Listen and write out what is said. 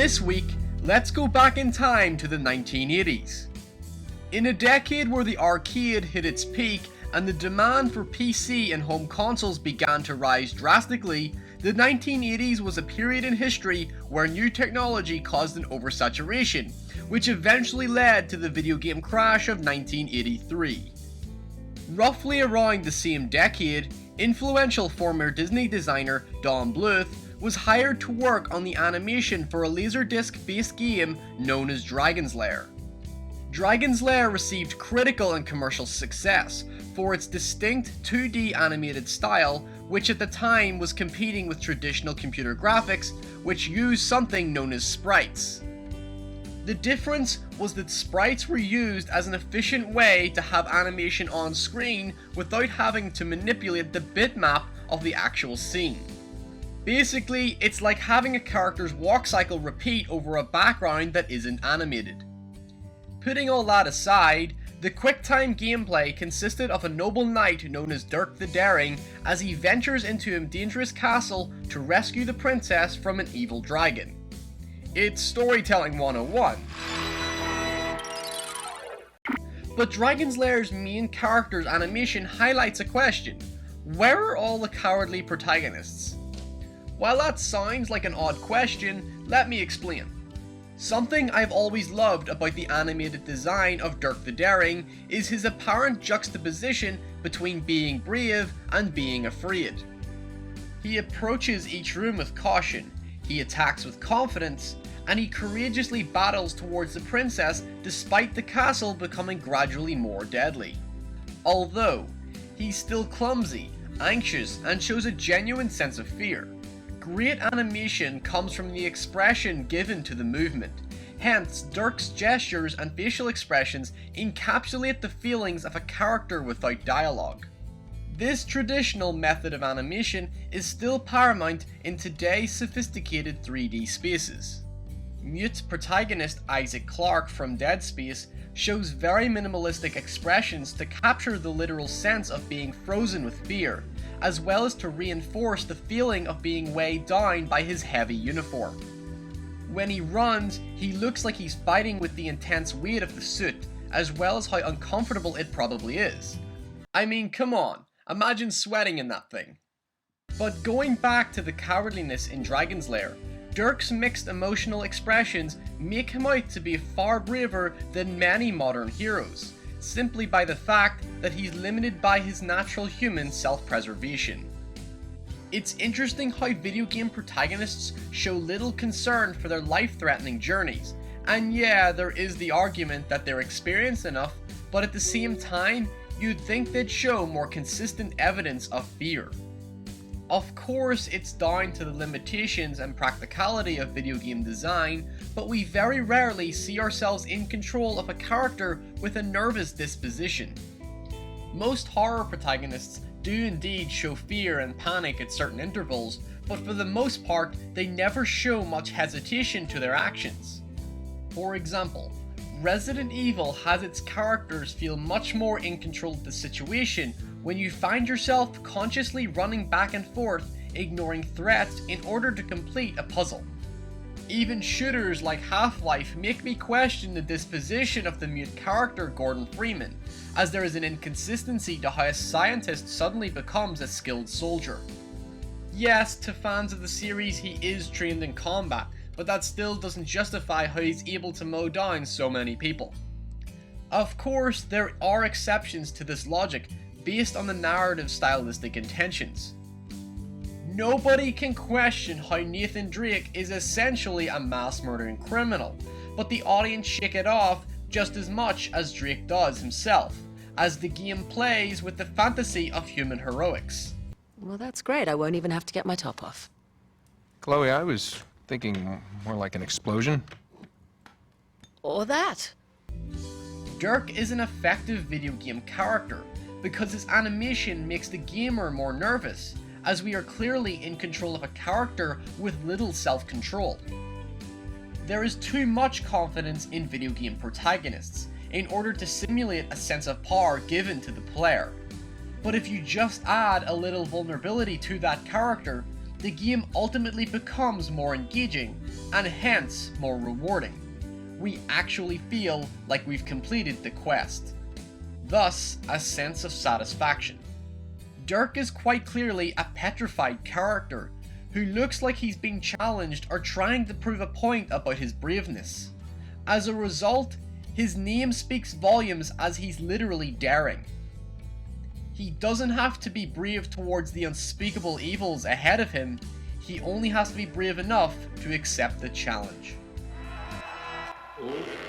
This week, let's go back in time to the 1980s. In a decade where the arcade hit its peak and the demand for PC and home consoles began to rise drastically, the 1980s was a period in history where new technology caused an oversaturation, which eventually led to the video game crash of 1983. Roughly around the same decade, influential former Disney designer Don Bluth was hired to work on the animation for a Laserdisc-based game known as Dragon's Lair. Dragon's Lair received critical and commercial success for its distinct 2D animated style, which at the time was competing with traditional computer graphics, which used something known as sprites. The difference was that sprites were used as an efficient way to have animation on screen without having to manipulate the bitmap of the actual scene. Basically, it's like having a character's walk cycle repeat over a background that isn't animated. Putting all that aside, the QuickTime gameplay consisted of a noble knight known as Dirk the Daring as he ventures into a dangerous castle to rescue the princess from an evil dragon. It's storytelling 101. But Dragon's Lair's main character's animation highlights a question: where are all the cowardly protagonists? While that sounds like an odd question, let me explain. Something I've always loved about the animated design of Dirk the Daring is his apparent juxtaposition between being brave and being afraid. He approaches each room with caution, he attacks with confidence, and he courageously battles towards the princess despite the castle becoming gradually more deadly. Although, he's still clumsy, anxious, and shows a genuine sense of fear. Great animation comes from the expression given to the movement. Hence, Dirk's gestures and facial expressions encapsulate the feelings of a character without dialogue. This traditional method of animation is still paramount in today's sophisticated 3D spaces. Mute protagonist Isaac Clarke from Dead Space shows very minimalistic expressions to capture the literal sense of being frozen with fear, as well as to reinforce the feeling of being weighed down by his heavy uniform. When he runs, he looks like he's fighting with the intense weight of the suit, as well as how uncomfortable it probably is. I mean, come on, imagine sweating in that thing. But going back to the cowardliness in Dragon's Lair, Dirk's mixed emotional expressions make him out to be far braver than many modern heroes, simply by the fact that he's limited by his natural human self-preservation. It's interesting how video game protagonists show little concern for their life-threatening journeys, and yeah, there is the argument that they're experienced enough, but at the same time, you'd think they'd show more consistent evidence of fear. Of course, it's down to the limitations and practicality of video game design, but we very rarely see ourselves in control of a character with a nervous disposition. Most horror protagonists do indeed show fear and panic at certain intervals, but for the most part, they never show much hesitation to their actions. For example, Resident Evil has its characters feel much more in control of the situation when you find yourself consciously running back and forth, ignoring threats in order to complete a puzzle. Even shooters like Half-Life make me question the disposition of the mute character Gordon Freeman, as there is an inconsistency to how a scientist suddenly becomes a skilled soldier. Yes, to fans of the series he is trained in combat, but that still doesn't justify how he's able to mow down so many people. Of course, there are exceptions to this logic, based on the narrative stylistic intentions. Nobody can question how Nathan Drake is essentially a mass murdering criminal, but the audience shake it off just as much as Drake does himself, as the game plays with the fantasy of human heroics. Well, that's great. I won't even have to get my top off. Chloe, I was thinking more like an explosion. Or that. Dirk is an effective video game character, because his animation makes the gamer more nervous, as we are clearly in control of a character with little self-control. There is too much confidence in video game protagonists, in order to simulate a sense of power given to the player. But if you just add a little vulnerability to that character, the game ultimately becomes more engaging and hence more rewarding. We actually feel like we've completed the quest. Thus, a sense of satisfaction. Dirk is quite clearly a petrified character who looks like he's being challenged or trying to prove a point about his braveness. As a result, his name speaks volumes as he's literally daring. He doesn't have to be brave towards the unspeakable evils ahead of him, he only has to be brave enough to accept the challenge. Oh.